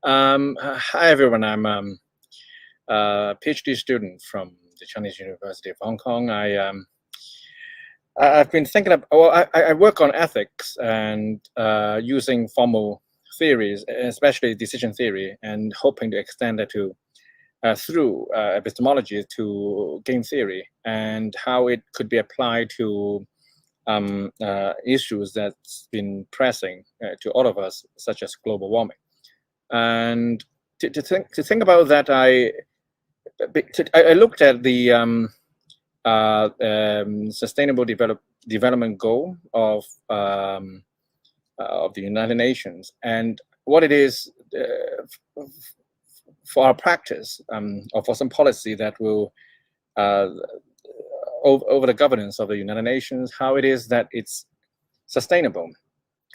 Hi everyone. I'm a PhD student from the Chinese University of Hong Kong. I've been thinking of. Well, I work on ethics and using formal theories, especially decision theory, and hoping to extend that to through epistemology to game theory and how it could be applied to issues that's been pressing to all of us, such as global warming. And to think about that, I looked at the sustainable development goal of the United Nations, and what it is for our practice or for some policy that will over the governance of the United Nations, how it is that it's sustainable.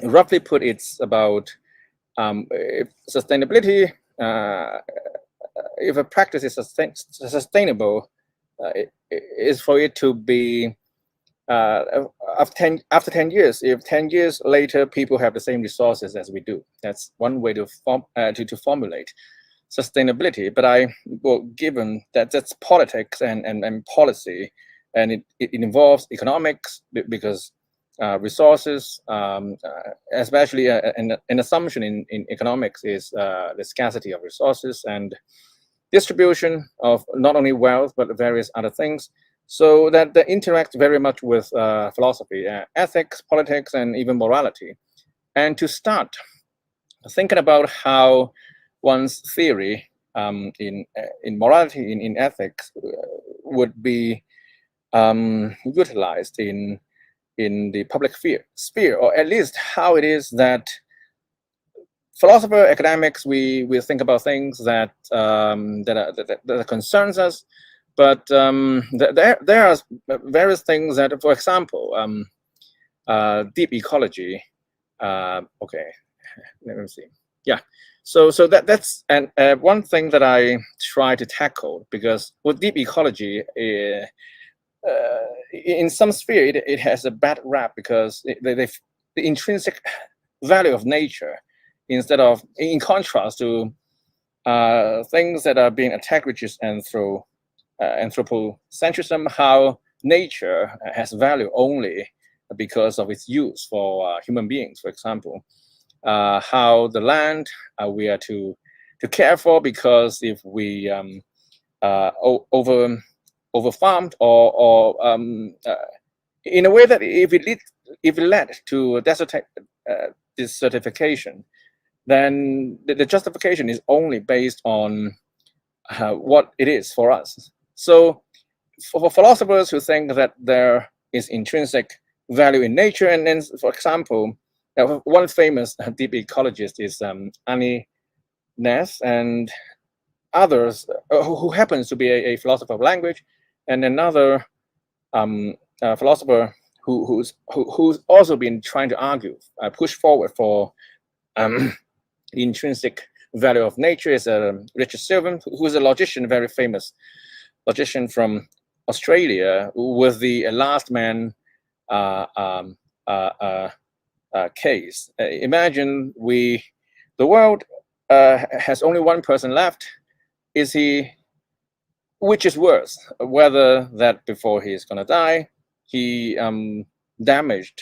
Roughly put, it's about if sustainability. If a practice is sustainable, it is for it to be after 10 years. If 10 years later people have the same resources as we do, that's one way to formulate sustainability. But given that that's politics and policy, and it involves economics, because resources, especially an assumption in economics is the scarcity of resources and distribution of not only wealth but various other things. So that they interact very much with philosophy, ethics, politics, and even morality. And to start thinking about how one's theory in morality, in ethics, would be utilized in the public sphere, or at least how it is that philosopher, academics, we think about things that that concerns us, but there are various things that, for example, deep ecology. Okay, let me see. Yeah, so that's one thing that I try to tackle, because with deep ecology, in some sphere, it has a bad rap, because the intrinsic value of nature, instead of, in contrast to things that are being attacked, which is anthropocentrism, how nature has value only because of its use for human beings, for example. How the land we are to care for, because if we over-farmed, or in a way that if it led to desertification, then the justification is only based on what it is for us. So for philosophers who think that there is intrinsic value in nature, and then, for example, one famous deep ecologist is Annie Ness, and others who happens to be a philosopher of language, and another philosopher who's also been trying to argue, push forward for the intrinsic value of nature, is Richard Sylvan, who's a logician, very famous logician from Australia, with the last man case. Imagine the world has only one person left. Which is worse, whether that before he's gonna die, he damaged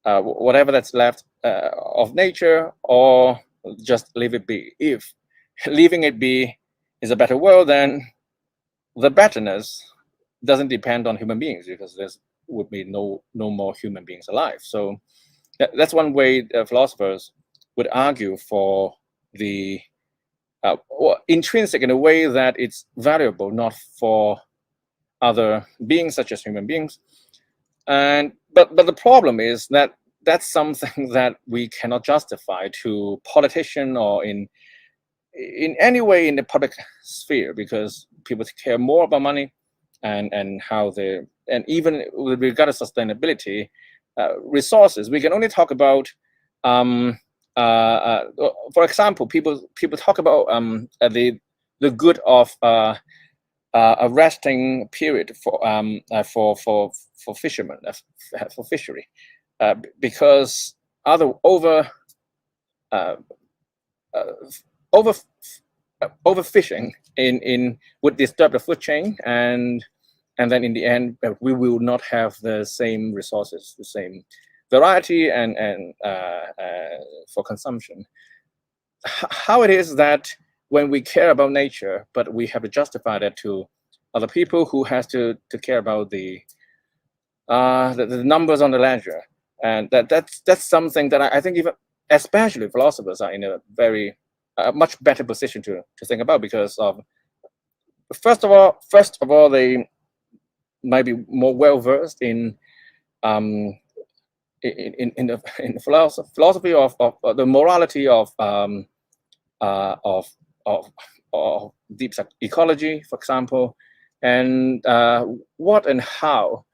whatever that's left of nature, or just leave it be? If leaving it be is a better world, then the betterness doesn't depend on human beings, because there would be no more human beings alive. So that's one way philosophers would argue for the intrinsic, in a way that it's valuable not for other beings such as human beings. And but the problem is that that's something that we cannot justify to politician, or in any way in the public sphere, because people care more about money and how they, and even with regard to sustainability, resources, we can only talk about for example, people talk about the good of a resting period for fishermen, for fishery, because overfishing would disturb the food chain, and then in the end we will not have the same resources, the same variety and for consumption. How it is that when we care about nature, but we have to justify that to other people who has to care about the numbers on the ledger, and that's something that I think even especially philosophers are in a very much better position to think about, because of first of all they might be more well versed in the philosophy of the morality of deep ecology, for example, and what and how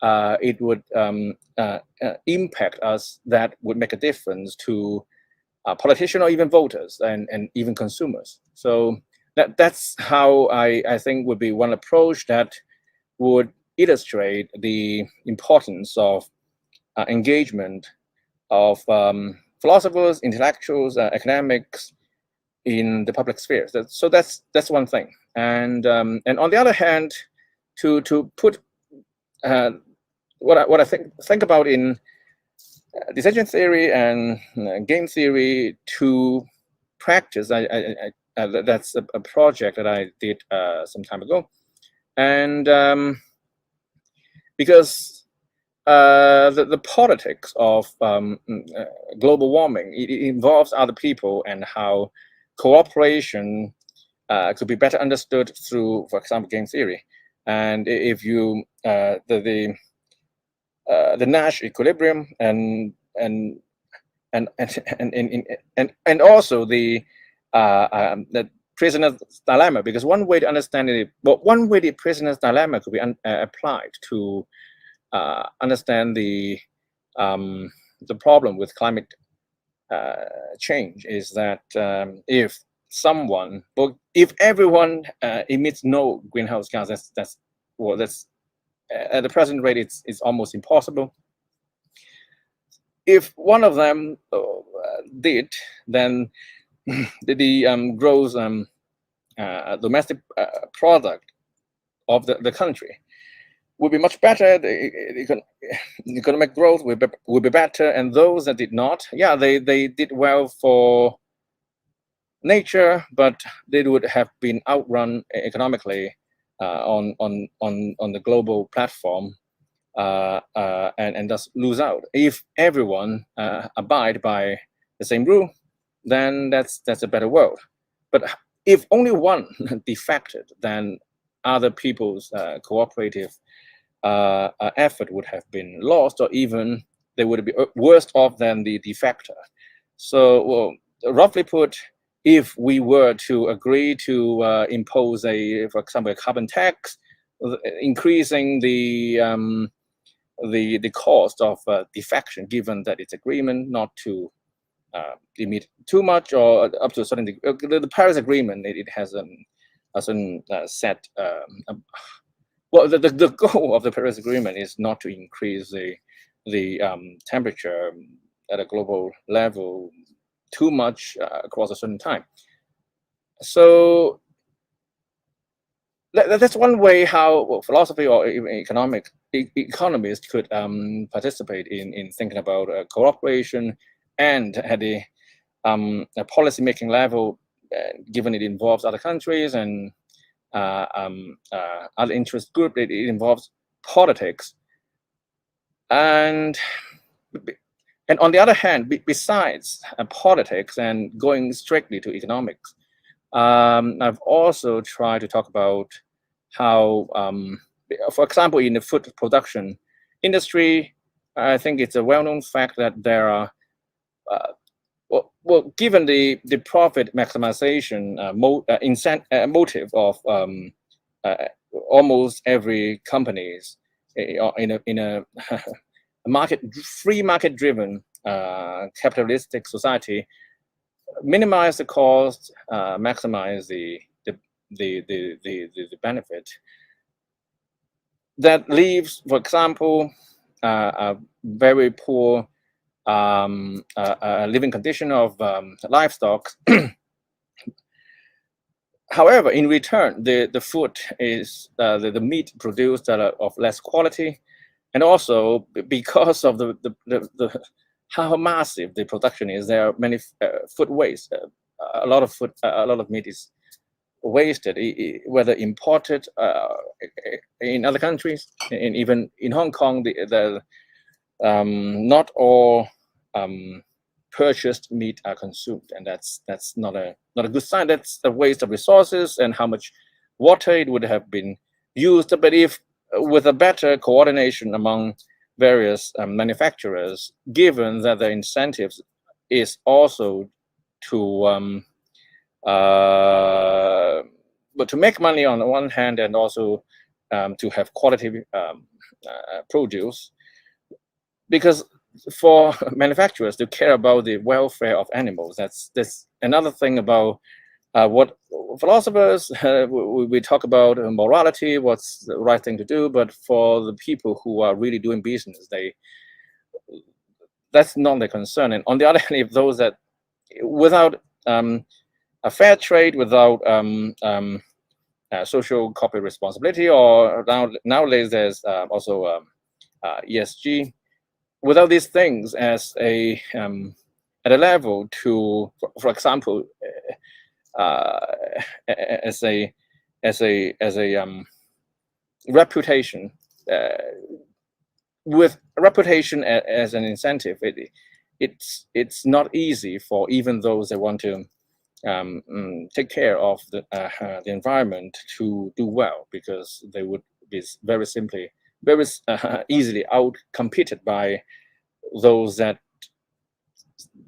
it would impact us, that would make a difference to politicians or even voters and even consumers. So that's how I think would be one approach that would illustrate the importance of engagement of philosophers, intellectuals, academics in the public sphere. So that's one thing. And on the other hand, to put what I think about in decision theory and game theory to practice, that's a project that I did some time ago, and because the politics of global warming, it involves other people, and how cooperation could be better understood through, for example, game theory. And if you the Nash equilibrium and also the prisoner's dilemma, because one way to understand it, well, one way the prisoner's dilemma could be applied to understand the problem with climate change is that if everyone emits no greenhouse gas, that's at the present rate it's almost impossible. If one of them did, then the gross domestic product of the country would be much better. The economic growth would be better, and those that did not, yeah, they did well for nature, but they would have been outrun economically on the global platform, and thus lose out. If everyone abide by the same rule, then that's a better world. But if only one defected, then other people's cooperative effort would have been lost, or even they would be worse off than the defector. So, well, roughly put, if we were to agree to impose for example, a carbon tax, increasing the cost of defection, given that it's agreement not to emit too much or up to a certain degree. The Paris Agreement, it has a certain set. Well, the goal of the Paris Agreement is not to increase the temperature at a global level too much across a certain time. So that's one way how philosophy or even economists could participate in thinking about cooperation, and at the policy-making level, given it involves other countries and other interest groups, it involves politics. And on the other hand, besides politics and going strictly to economics, I've also tried to talk about how, for example, in the food production industry, I think it's a well-known fact that there are, well, given the profit maximization motive of almost every companies in a free market-driven capitalistic society, minimize the cost, maximize the benefit. That leaves, for example, a very poor living condition of livestock However, in return, the food is the meat produced of less quality, and also because of the how massive the production is, there are many food waste. A lot of food, a lot of meat is wasted, whether imported in other countries, and even in Hong Kong, not all purchased meat are consumed, and that's not a good sign. That's a waste of resources and how much water it would have been used. But if with a better coordination among various manufacturers, given that the incentives is also to but to make money on the one hand, and also to have quality produce, because for manufacturers to care about the welfare of animals, that's another thing about what philosophers we talk about morality, what's the right thing to do, but for the people who are really doing business, that's not their concern. And on the other hand, if those that without a fair trade, without social corporate responsibility, or nowadays there's also ESG. Without these things as a at a level to, for example, as a reputation, with reputation as an incentive, it's not easy for even those that want to take care of the environment to do well, because they would be very easily out-competed by those that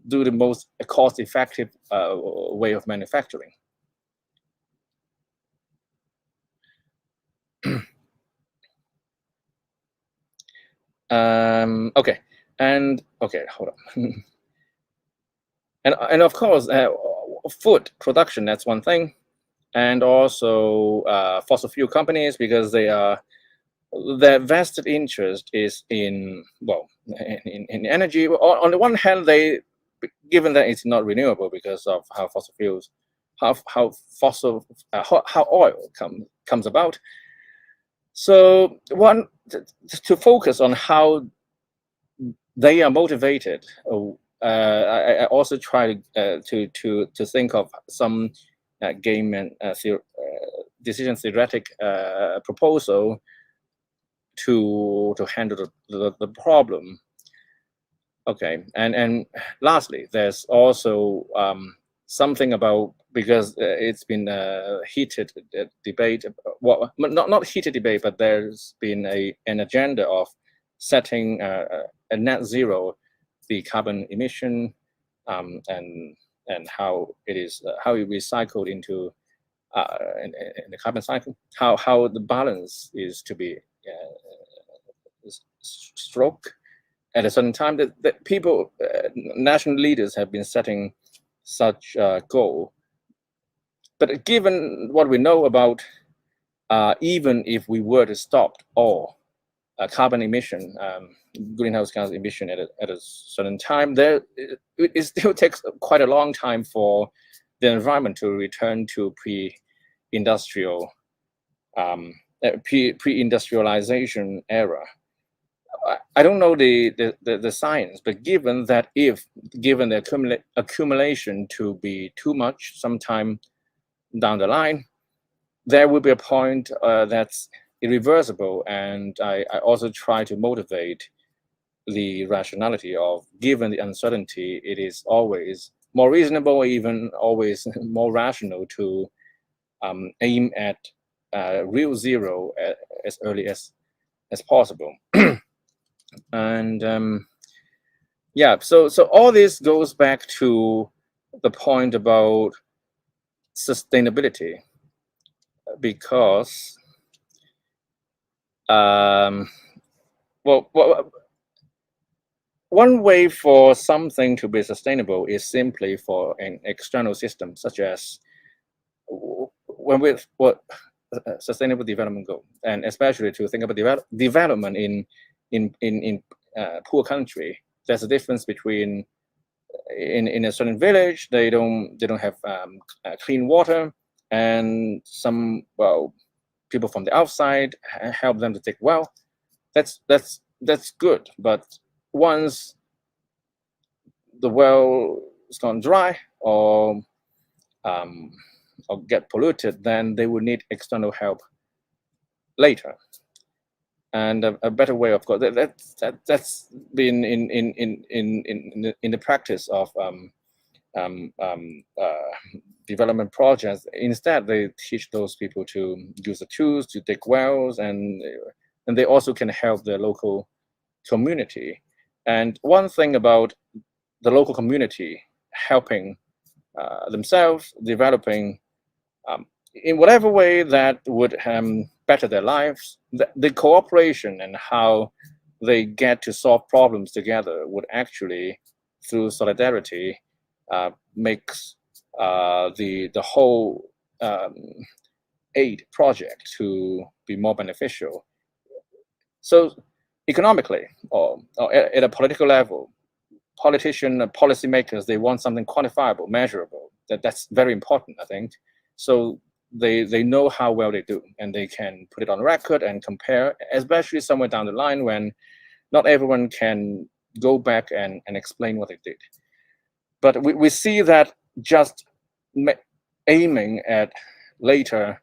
do the most cost-effective way of manufacturing. Okay, hold on. and of course, food production, that's one thing, and also fossil fuel companies, because their vested interest is in energy. On the one hand, given that it's not renewable because of how fossil fuels, how oil comes about. So to focus on how they are motivated. I also try to think of some game and decision theoretic proposal to handle the problem. Okay, and lastly, there's also something about, because it's been a heated debate. Well, not heated debate, but there's been an agenda of setting a net zero, the carbon emission, and how it is how it recycled into in the carbon cycle, how the balance is to be struck at a certain time. That people, national leaders, have been setting such goal. But given what we know about, even if we were to stop all carbon emission, greenhouse gas emission at a certain time, it still takes quite a long time for the environment to return to pre-industrial, pre-industrialization era. I don't know the science, but given the accumulation to be too much sometime down the line, there will be a point that's irreversible. And I also try to motivate the rationality of, given the uncertainty, it is always more reasonable, even always more rational, to aim at real zero as early as possible. And yeah, so all this goes back to the point about sustainability, because well, one way for something to be sustainable is simply for an external system, such as when we sustainable development goal, and especially to think about development in poor country. There's a difference between in a certain village, they don't have clean water, and some, well, people from the outside help them to dig well. That's good. But once the well is gone dry or get polluted, then they will need external help later. And a better way, of course, that's been in the practice of development projects. Instead, they teach those people to use the tools to dig wells, and they also can help the local community. And one thing about the local community helping themselves, developing in whatever way that would better their lives, the cooperation and how they get to solve problems together would actually, through solidarity, makes the whole aid project to be more beneficial. So economically, or at a political level, politicians and policymakers, they want something quantifiable, measurable. That's very important, I think. So they know how well they do, and they can put it on record and compare, especially somewhere down the line when not everyone can go back and explain what they did. But we see that just aiming at later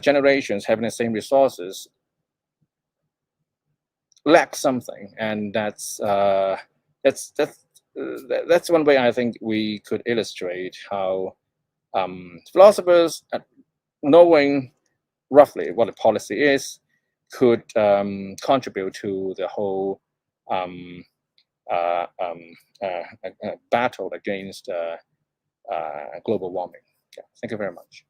generations having the same resources lacks something, and that's one way I think we could illustrate how philosophers, knowing roughly what a policy is, could contribute to the whole battle against global warming. Yeah, thank you very much.